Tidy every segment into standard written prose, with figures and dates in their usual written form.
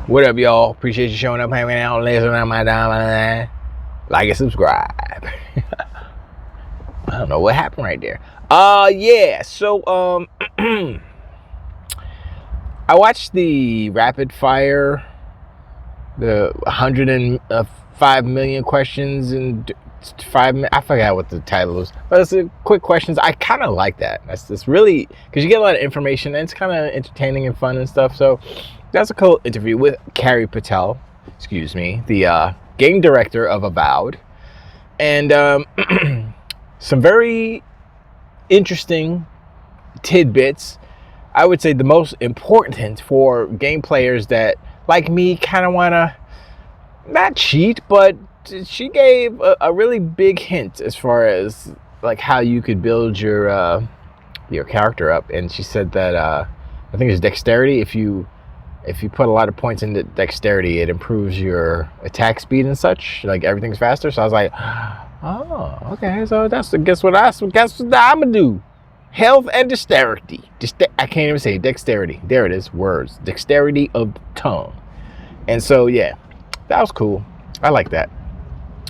What up, y'all? Appreciate you showing up, hanging out, listening to my diamond. Like and subscribe. I don't know what happened right there. Yeah. So, I watched the rapid fire, the 105 million questions in 5 minutes. I forgot what the title was, but it's a quick questions. I kind of like that. That's really because you get a lot of information and it's kind of entertaining and fun and stuff. So that's a cool interview with Carrie Patel. Excuse me, the game director of Avowed, and some very interesting tidbits. I would say the most important for game players that, like me, kind of want to not cheat, but she gave a really big hint as far as like how you could build your character up. And she said that I think it's dexterity. If you put a lot of points into dexterity, it improves your attack speed and such. Like everything's faster. So I was like, oh, okay. So guess what I'm gonna do. Health and dexterity. I can't even say dexterity. There it is. Words. Dexterity of the tongue. And so yeah, that was cool. I like that.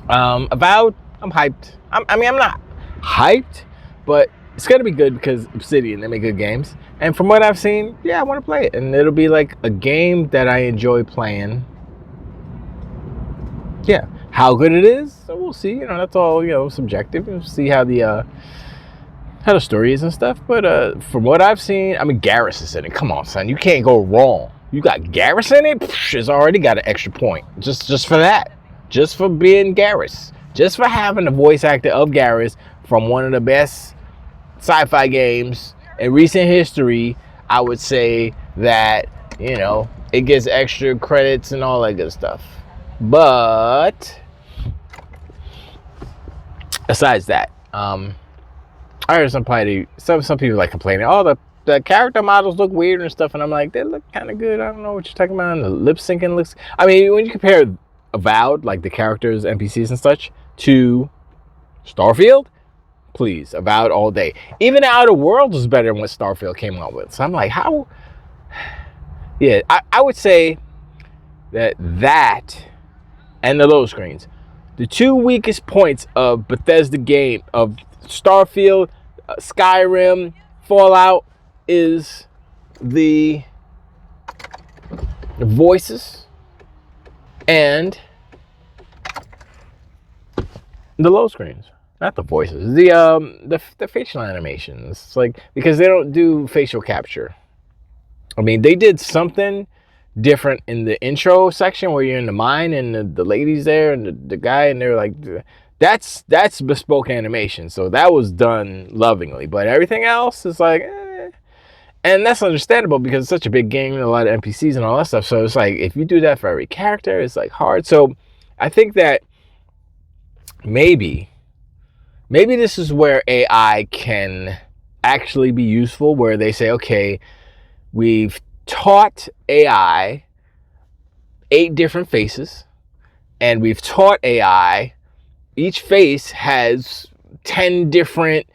Avowed, I'm hyped. I'm not hyped, but it's gonna be good because Obsidian, they make good games. And from what I've seen, yeah, I want to play it. And it'll be like a game that I enjoy playing. Yeah. How good it is, so we'll see. That's all, subjective. We'll see how the story is and stuff. But from what I've seen, Garrus is in it. Come on, son. You can't go wrong. You got Garrus in it, it's already got an extra point. Just for that. Just for being Garrus. Just for having the voice actor of Garrus from one of the best sci-fi games in recent history. I would say that, it gets extra credits and all that good stuff. But besides that, I heard some people like complaining, oh, the character models look weird and stuff, and I'm like, they look kind of good. I don't know what you're talking about. And the lip syncing looks, when you compare Avowed, like the characters, NPCs and such, to Starfield, please, Avowed all day. Even Outer Worlds was better than what Starfield came out with. So I'm like, how? Yeah, I would say that and the load screens, the two weakest points of Bethesda game, of Starfield, Skyrim, Fallout, is the voices and the load screens. Not the voices, the facial animations. It's like, because they don't do facial capture. They did something different in the intro section where you're in the mine and the ladies there and the guy, and they're like, that's bespoke animation, so that was done lovingly. But everything else is like, and that's understandable because it's such a big game and a lot of NPCs and all that stuff. So it's like, if you do that for every character, it's like hard. So I think that maybe this is where AI can actually be useful, where they say, okay, we've taught AI 8 different faces, and we've taught AI each face has 10 different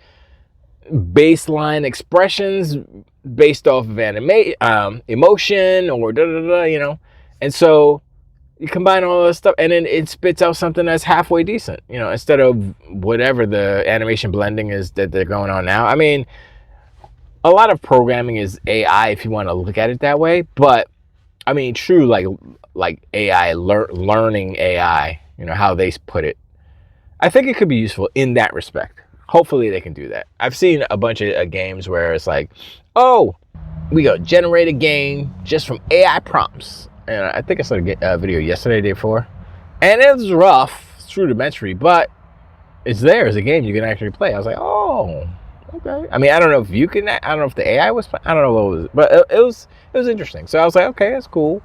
baseline expressions based off of emotion or and so you combine all this stuff and then it spits out something that's halfway decent, instead of whatever the animation blending is that they're going on now. A lot of programming is AI if you want to look at it that way, but true, like AI, learning AI, how they put it, I think it could be useful in that respect. Hopefully they can do that. I've seen a bunch of games where it's like, oh, we go generate a game just from AI prompts. And I think I saw a video yesterday, day before, and it was rough, it's rudimentary, but it's there as a game you can actually play. I was like, oh, okay. I don't know if you can. I don't know if the AI was. I don't know what it was, but it was interesting. So I was like, okay, that's cool.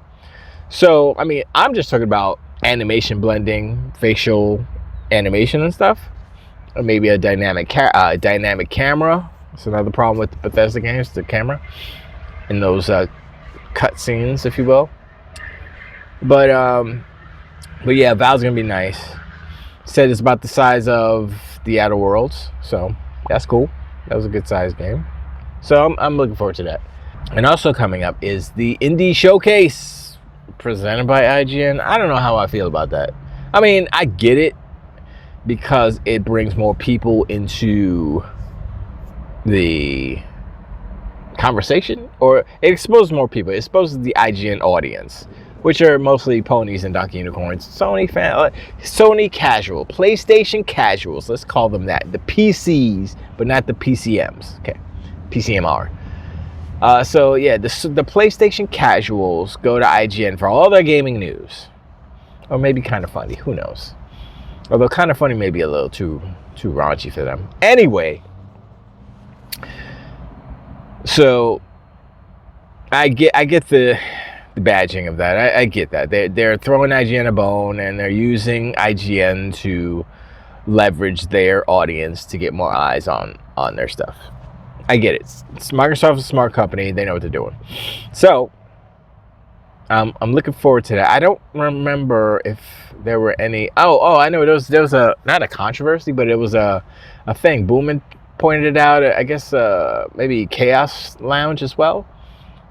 So I'm just talking about animation blending, facial animation and stuff, or maybe a dynamic camera. That's another problem with the Bethesda games, the camera in those cut scenes, if you will. But yeah, Valve's gonna be nice. Said it's about the size of the Outer Worlds, so that's cool. That was a good size game. So I'm looking forward to that. And also coming up is the Indie Showcase presented by IGN. I don't know how I feel about that. I mean, I get it because it brings more people into the conversation, or it exposes more people. It exposes the IGN audience, which are mostly ponies and donkey unicorns, Sony casual, PlayStation casuals. Let's call them that. The PCs, but not the PCMs. Okay, PCMR. So yeah, the PlayStation casuals go to IGN for all their gaming news, or maybe Kind of Funny. Who knows? Although Kind of Funny may be a little too raunchy for them. Anyway, so I get the badging of that. I get that. They're throwing IGN a bone, and they're using IGN to leverage their audience to get more eyes on their stuff. I get it. Microsoft's a smart company. They know what they're doing. So I'm looking forward to that. I don't remember if there were any. Oh, I know there was a, not a controversy, but it was a thing. Boomin pointed it out. I guess maybe Chaos Lounge as well.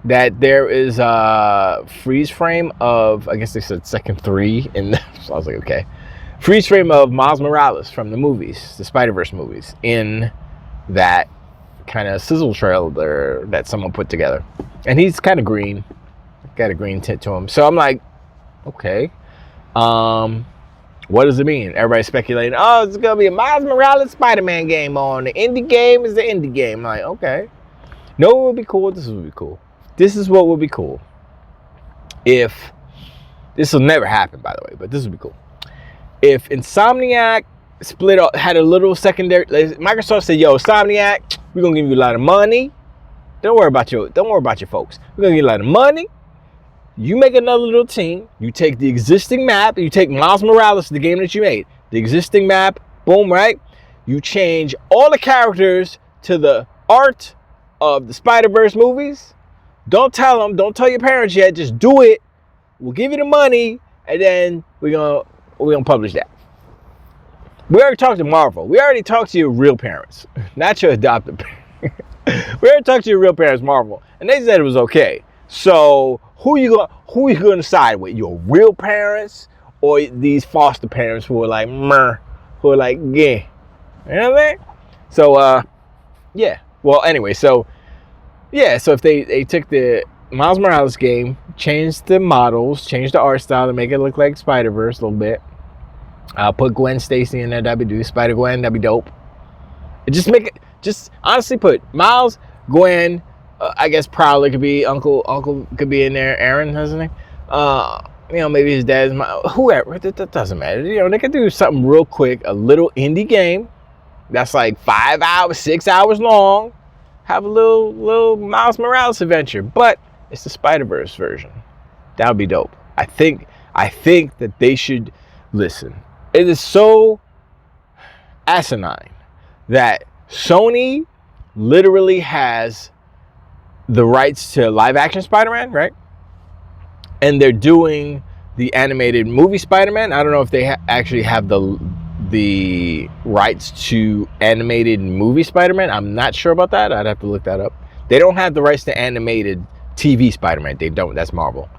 That there is a freeze frame of, I guess they said second 3 in the, so I was like, okay. Freeze frame of Miles Morales from the movies, the Spider-Verse movies, in that kind of sizzle trailer that someone put together. And he's kind of green. Got a green tint to him. So I'm like, okay. What does it mean? Everybody's speculating, oh, it's going to be a Miles Morales Spider-Man game on. The indie game is the indie game. I'm like, okay. No, it would be cool. This would be cool. This is what would be cool. If, this will never happen, by the way, but this would be cool. If Insomniac split up, had a little secondary, Microsoft said, yo, Insomniac, we're going to give you a lot of money. Don't worry about your folks. We're going to give you a lot of money. You make another little team. You take the existing map. You take Miles Morales, the game that you made. The existing map, boom, right? You change all the characters to the art of the Spider-Verse movies. Don't tell them. Don't tell your parents yet. Just do it. We'll give you the money, and then we're gonna publish that. We already talked to Marvel. We already talked to your real parents, not your adopted parents. We already talked to your real parents, Marvel, and they said it was okay. So who you gonna side with? Your real parents or these foster parents who are like, meh, who are like, yeah, you know what I mean? So yeah. Well, anyway, so. Yeah, so if they took the Miles Morales game, changed the models, changed the art style to make it look like Spider-Verse a little bit, put Gwen Stacy in there, that'd be dope. Spider-Gwen, that'd be dope. Just make it, just honestly put Miles, Gwen, I guess Prowler could be, Uncle could be in there, Aaron has a name. You know, maybe his dad's, whoever, that doesn't matter. You know, they could do something real quick, a little indie game that's like 5 hours, 6 hours long. Have a little Miles Morales adventure, but it's the Spider-Verse version. That would be dope. I think that they should listen. It is so asinine that Sony literally has the rights to live action Spider-Man, right? And they're doing the animated movie Spider-Man. I don't know if they actually have the rights to animated movie Spider-Man. I'm not sure about that. I'd have to look that up. They don't have the rights to animated TV Spider-Man. They don't. That's Marvel.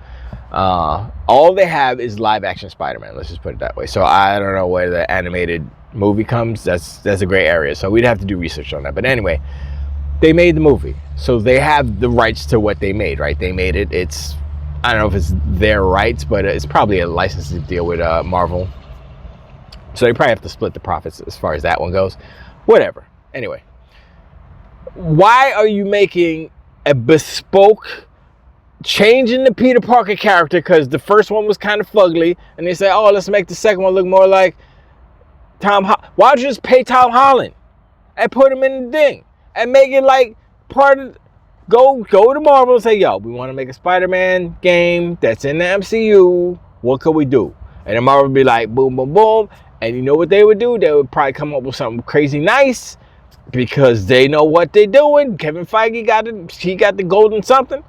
All they have is live action Spider-Man. Let's just put it that way. So I don't know where the animated movie comes. That's a gray area. So we'd have to do research on that. But anyway, they made the movie. So they have the rights to what they made, right? They made it. It's, I don't know if it's their rights, but it's probably a licensing deal with Marvel. So they probably have to split the profits as far as that one goes. Whatever. Anyway. Why are you making a bespoke change in the Peter Parker character? Because the first one was kind of fugly. And they say, oh, let's make the second one look more like Tom Holland. Why don't you just pay Tom Holland and put him in the thing? And make it like part of... Go to Marvel and say, yo, we want to make a Spider-Man game that's in the MCU. What could we do? And then Marvel would be like, boom, boom, boom. And you know what they would do? They would probably come up with something crazy nice because they know what they're doing. Kevin Feige got the golden something.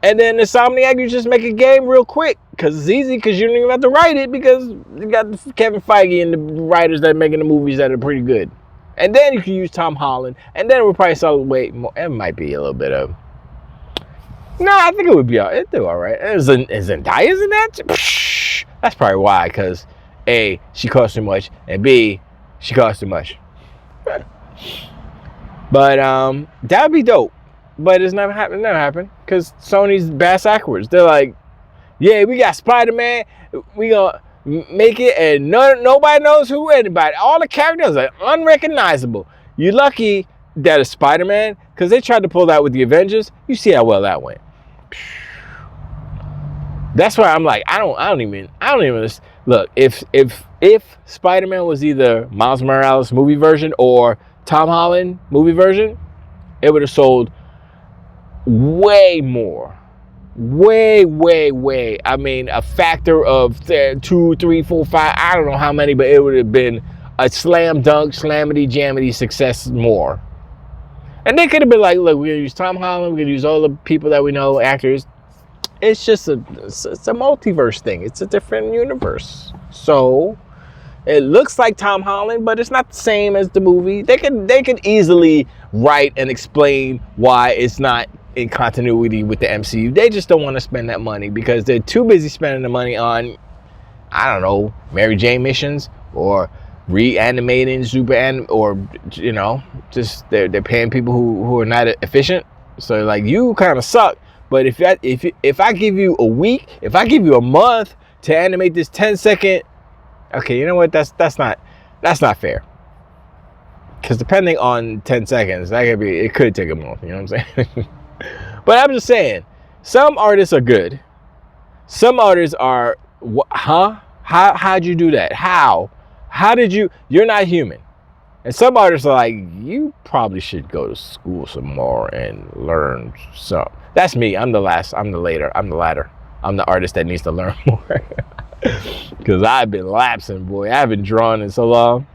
And then Insomniac, you just make a game real quick because it's easy because you don't even have to write it because you got Kevin Feige and the writers that are making the movies that are pretty good. And then you can use Tom Holland. And then it would probably sell way more. It might be a little bit of No, I think it would be it'd do all right. Is Zendaya's in that? Psh, that's probably why, because A, she costs too much, and B, she costs too much. But that'd be dope. But it's never happened. Never happened, because Sony's bass backwards. They're like, yeah, we got Spider-Man. We gonna make it, and nobody knows who anybody. All the characters are unrecognizable. You're lucky that it's Spider-Man, because they tried to pull that with the Avengers. You see how well that went. That's why I'm like, I don't even look. If Spider-Man was either Miles Morales movie version or Tom Holland movie version, it would have sold way more. Way. I mean, a factor of 2, 3, 4, 5. I don't know how many, but it would have been a slam dunk, slammity jammity success more. And they could have been like, look, we're gonna use Tom Holland, we're gonna use all the people that we know, actors. It's just it's a multiverse thing. It's a different universe. So it looks like Tom Holland, but it's not the same as the movie. They could easily write and explain why it's not in continuity with the MCU. They just don't want to spend that money because they're too busy spending the money on, I don't know, Mary Jane missions or reanimating or just they're paying people who are not efficient. So like, you kind of suck. But if I give you a week, if I give you a month to animate this 10-second, okay, you know what? That's not fair. Because depending on 10 seconds, it could take a month. You know what I'm saying? But I'm just saying, some artists are good. Some artists are, how'd you do that? How did you? You're not human. And some artists are like, you probably should go to school some more and learn some. That's me. I'm the latter. I'm the artist that needs to learn more. Because I've been lapsing, boy. I haven't drawn in so long.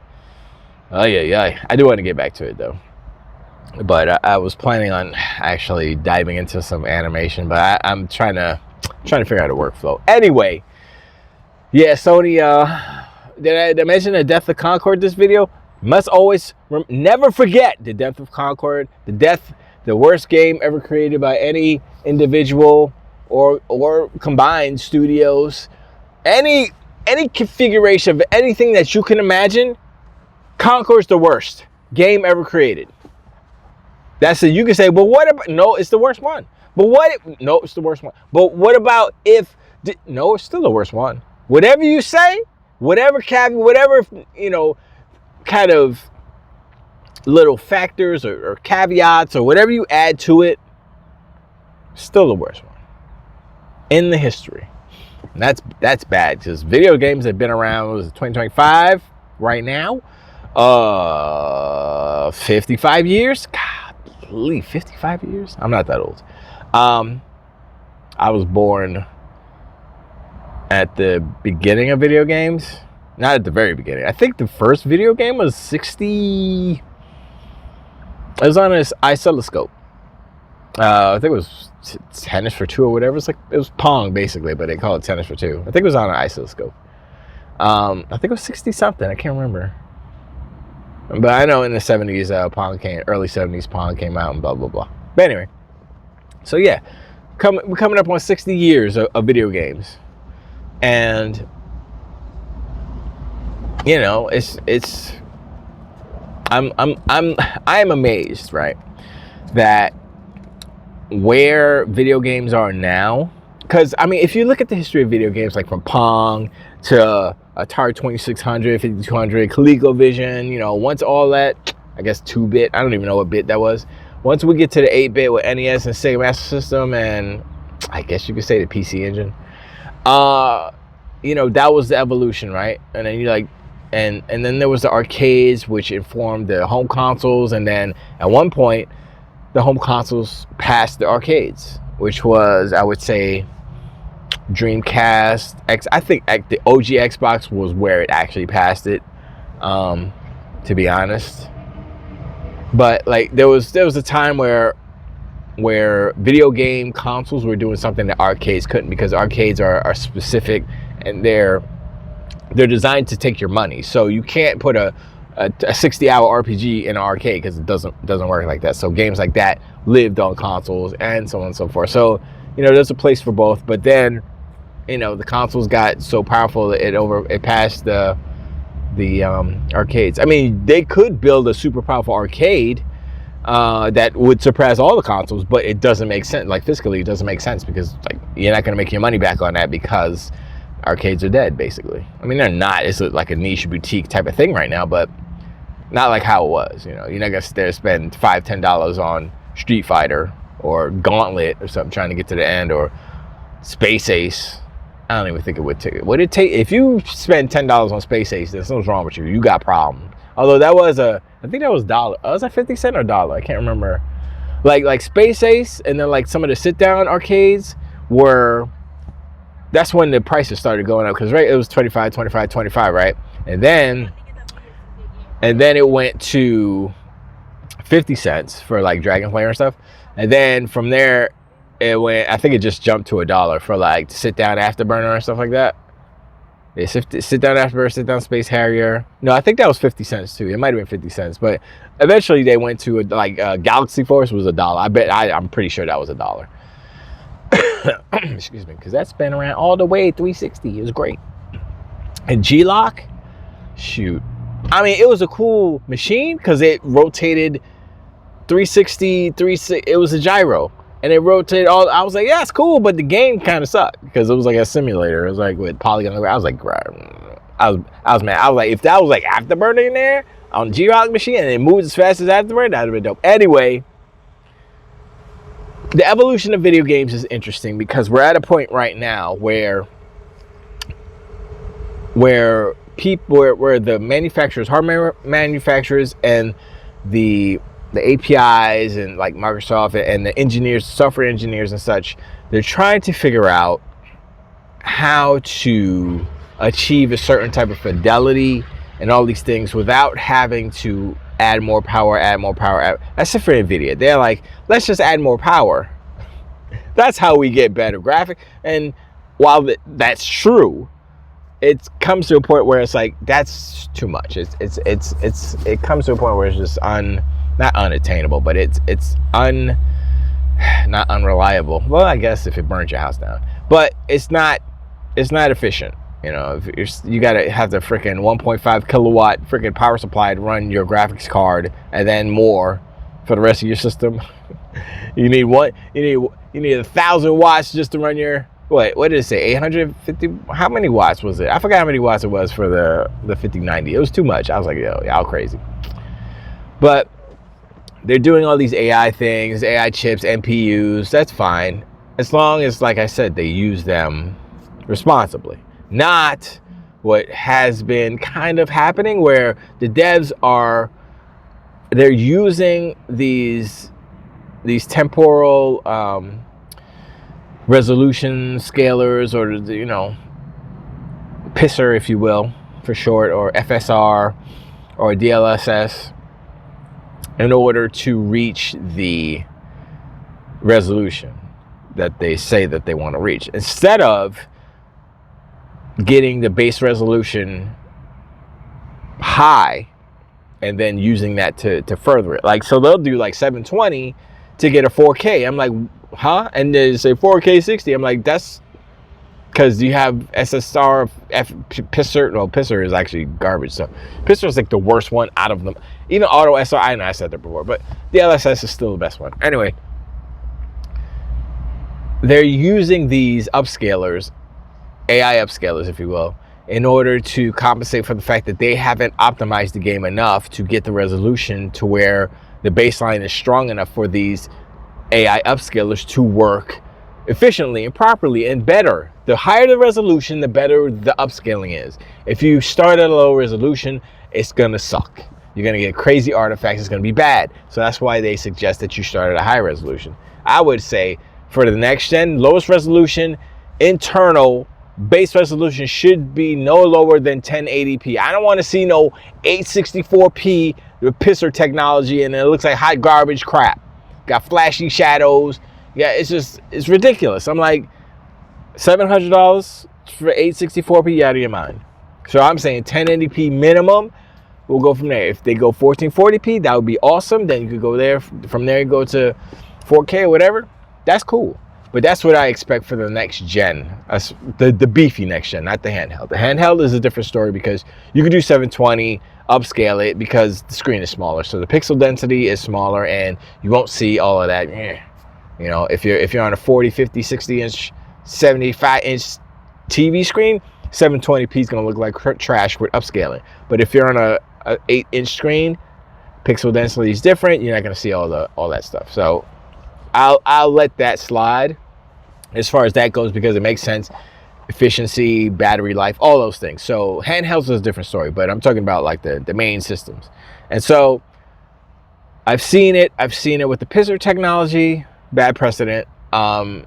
Oh, yeah. I do want to get back to it, though. But I was planning on actually diving into some animation. But I'm trying to figure out a workflow. Anyway, yeah, Sony, did I mention the Death of Concord this video? Must always never forget the Death of Concord, the worst game ever created by any individual or combined studios. Any configuration of anything that you can imagine, Concord's the worst game ever created. That's it. You can say, well, what about? No, it's the worst one. But no, it's the worst one. But what about if? No, it's still the worst one. Whatever you say, whatever kind of little factors or caveats or whatever you add to it, still the worst one in the history. And that's bad, because video games have been around, what was it, 2025 right now, 55 years. God, 55 years. I'm not that old. I was born at the beginning of video games. Not at the very beginning. I think the first video game was 60. It was on an oscilloscope. I think it was tennis for two or whatever. It was Pong basically, but they call it tennis for two. I think it was on an oscilloscope. I think it was 60 something. I can't remember. But I know in the 70s, early 70s, Pong came out and blah blah blah. But anyway, so yeah, we're coming up on 60 years of video games, and you know, I am amazed, right, that where video games are now, because I mean, if you look at the history of video games, like from Pong to Atari 2600, 5200, ColecoVision, you know, once all that, I guess 2-bit, I don't even know what bit that was. Once we get to the 8-bit with NES and Sega Master System, and I guess you could say the PC Engine, you know, that was the evolution, right? And then you like, and then there was the arcades, which informed the home consoles, and then at one point, the home consoles passed the arcades, which was, I would say, Dreamcast. I think the OG Xbox was where it actually passed it, to be honest. But like there was a time where video game consoles were doing something that arcades couldn't, because arcades are specific and they're designed to take your money. So you can't put a a 60-hour RPG in an arcade, because it doesn't work like that. So games like that lived on consoles and so on and so forth. So, you know, there's a place for both. But then, you know, the consoles got so powerful that it passed the arcades. I mean, they could build a super powerful arcade that would surpass all the consoles, but it doesn't make sense. Like, fiscally, it doesn't make sense, because like you're not going to make your money back on that, because arcades are dead, basically. I mean, they're not. It's like a niche boutique type of thing right now, but not like how it was. You know, you're not going to sit there and spend $5-10 on Street Fighter or Gauntlet or something trying to get to the end, or Space Ace. I don't even think it would take. Would it take, if you spend $10 on Space Ace, then something's wrong with you. You got problems. Although that was I think that was $1. Was that 50 cent or $1? I can't remember. Like Space Ace, and then like some of the sit down arcades were. That's when the prices started going up, because right, it was 25, right? And then it went to 50 cents for like Dragon Slayer and stuff. And then from there, it went, I think it just jumped to $1 for like sit down Afterburner and stuff like that. Yeah, sit down Afterburner, sit down Space Harrier. No, I think that was 50 cents too. It might have been 50 cents, but eventually they went to Galaxy Force was $1. I'm pretty sure that was $1. Excuse me, because that spun around all the way 360. It was great. And G-Lock, shoot, I mean, it was a cool machine because it rotated 360. It was a gyro, and it rotated all. I was like, yeah, it's cool, but the game kind of sucked because it was like a simulator. It was like with polygon. I was like, I was mad. I was like, if that was like Afterburner in there on the G-Rock machine and it moved as fast as Afterburner, that would have been dope. Anyway, the evolution of video games is interesting because we're at a point right now where the manufacturers, hardware manufacturers, and the APIs and like Microsoft and the engineers, software engineers and such, they're trying to figure out how to achieve a certain type of fidelity and all these things without having to add more power. That's it for NVIDIA. They're like, let's just add more power. That's how we get better graphic. And while that's true, it comes to a point where it's like, that's too much. It comes to a point where it's just not unattainable, but it's not unreliable. Well, I guess if it burns your house down, but it's not efficient. You know, if you gotta have the freaking 1.5 kilowatt freaking power supply to run your graphics card, and then more for the rest of your system. You need 1,000 watts just to run your, what did it say? 850? How many watts was it? I forgot how many watts it was for the 5090. It was too much. I was like, yo, y'all crazy. But they're doing all these AI things, AI chips, NPUs. That's fine, as long as, like I said, they use them responsibly. Not what has been kind of happening where the devs they're using these temporal resolution scalers, or, you know, PISR, if you will, for short, or FSR or DLSS, in order to reach the resolution that they say that they want to reach, instead of getting the base resolution high and then using that to further it. Like, so they'll do like 720 to get a 4K. I'm like, huh? And they say 4K 60. I'm like, that's because you have SSR, PISR. No, PISR is actually garbage. So PISR is like the worst one out of them. Even Auto SR, I know I said that before, but the LSS is still the best one. Anyway, they're using these upscalers, AI upscalers, if you will, in order to compensate for the fact that they haven't optimized the game enough to get the resolution to where the baseline is strong enough for these AI upscalers to work efficiently and properly and better. The higher the resolution, the better the upscaling is. If you start at a low resolution, it's gonna suck. You're gonna get crazy artifacts. It's gonna be bad. So that's why they suggest that you start at a high resolution. I would say for the next gen, lowest resolution, internal base resolution should be no lower than 1080p. I don't want to see no 864p with PISR technology and it looks like hot garbage crap. Got flashy shadows. Yeah, it's ridiculous. I'm like, $700 for 864p, out of your mind. So I'm saying 1080p minimum we'll go from there. If they go 1440p, that would be awesome. Then you could go there. From there, you go to 4K or whatever. That's cool. But that's what I expect for the next gen, the beefy next gen, not the handheld. The handheld is a different story because you can do 720, upscale it because the screen is smaller. So the pixel density is smaller and you won't see all of that. You know, if you're on a 40, 50, 60 inch, 75 inch TV screen, 720p is going to look like trash with upscaling. But if you're on a 8-inch screen, pixel density is different. You're not going to see all that stuff. So I'll let that slide as far as that goes because it makes sense. Efficiency, battery life, all those things. So handhelds is a different story, but I'm talking about like the main systems. And so I've seen it with the Pixar technology, bad precedent. And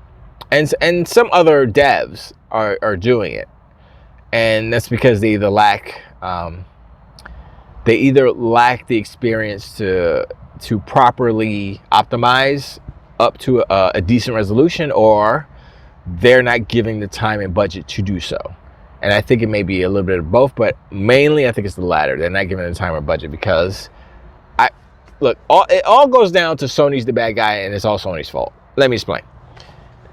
some other devs are doing it. And that's because they either lack the experience to properly optimize up to a decent resolution, or they're not giving the time and budget to do so. And I think it may be a little bit of both, but mainly I think it's the latter. They're not giving the time or budget because it all goes down to Sony's the bad guy and it's all Sony's fault. Let me explain.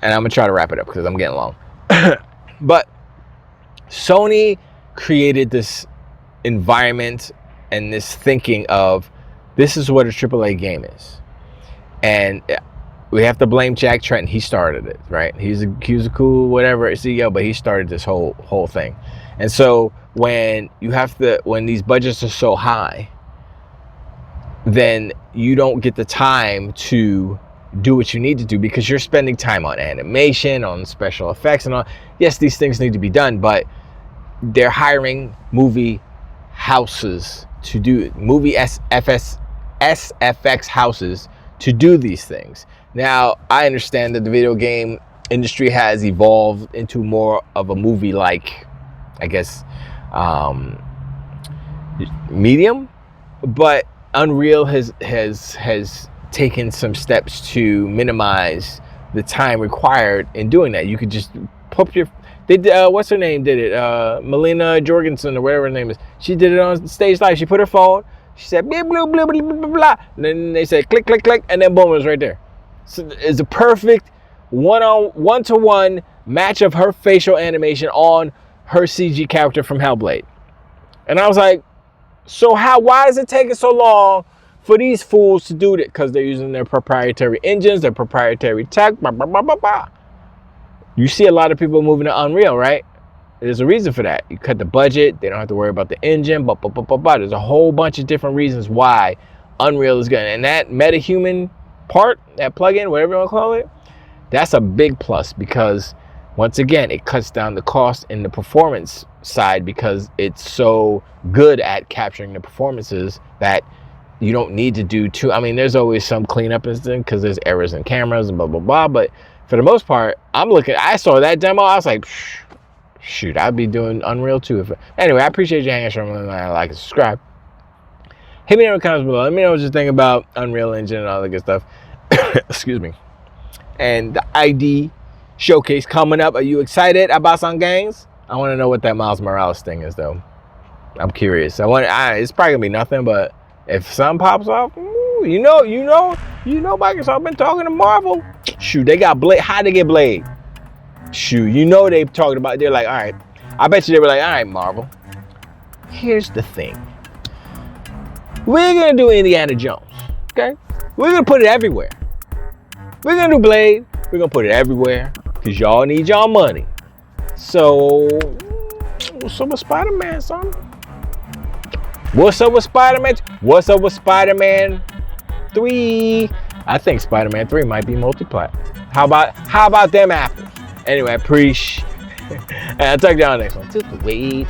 And I'm gonna try to wrap it up because I'm getting long. But Sony created this environment and this thinking of this is what a AAA game is. And we have to blame Jack Tretton. He started it, right? He was a cool whatever CEO, but he started this whole thing. And so when these budgets are so high, then you don't get the time to do what you need to do because you're spending time on animation, on special effects and all. Yes, these things need to be done, but they're hiring movie houses to do movie SFX houses to do these things. Now, I understand that the video game industry has evolved into more of a movie-like, I guess, medium, but Unreal has taken some steps to minimize the time required in doing that. You could just pop your... what's her name did it? Melina Jorgensen or whatever her name is. She did it on stage live. She put her phone. She said, blah, blah, blah, blah, blah, blah. And then they said, click, click, click. And then boom, it was right there. So it's a perfect one-to-one match of her facial animation on her CG character from Hellblade. And I was like, so why is it taking so long for these fools to do that? Because they're using their proprietary engines, their proprietary tech, blah, blah, blah, blah, blah. You see a lot of people moving to Unreal, right? There's a reason for that. You cut the budget. They don't have to worry about the engine. Blah, blah, blah, blah, blah. There's a whole bunch of different reasons why Unreal is good. And that MetaHuman part, that plugin, whatever you want to call it, that's a big plus because, once again, it cuts down the cost in the performance side because it's so good at capturing the performances that you don't need to do too. I mean, there's always some cleanup incident because there's errors in cameras and blah, blah, blah. But for the most part, I saw that demo. I was like, shoot, I'd be doing Unreal too. Anyway, I appreciate you hanging out. Like and subscribe. Hit me in the comments below. Let me know what you think about Unreal Engine and all that good stuff. Excuse me. And the ID showcase coming up. Are you excited about some games? I want to know what that Miles Morales thing is, though. I'm curious. It's probably gonna be nothing, but if something pops off, you know, Microsoft been talking to Marvel. Shoot, they got Blade. How'd they get Blade? Shoot, you know they've talked about. They're like, all right. I bet you they were like, all right, Marvel. Here's the thing. We're gonna do Indiana Jones. Okay, we're gonna put it everywhere. We're gonna do Blade. We're gonna put it everywhere because y'all need y'all money. So, what's up with Spider-Man, son? What's up with Spider-Man? What's up with Spider-Man 3? I think Spider-Man 3 might be multi-plat. How about them apples? Anyway, I appreciate. And I'll talk to y'all next one. Just wait.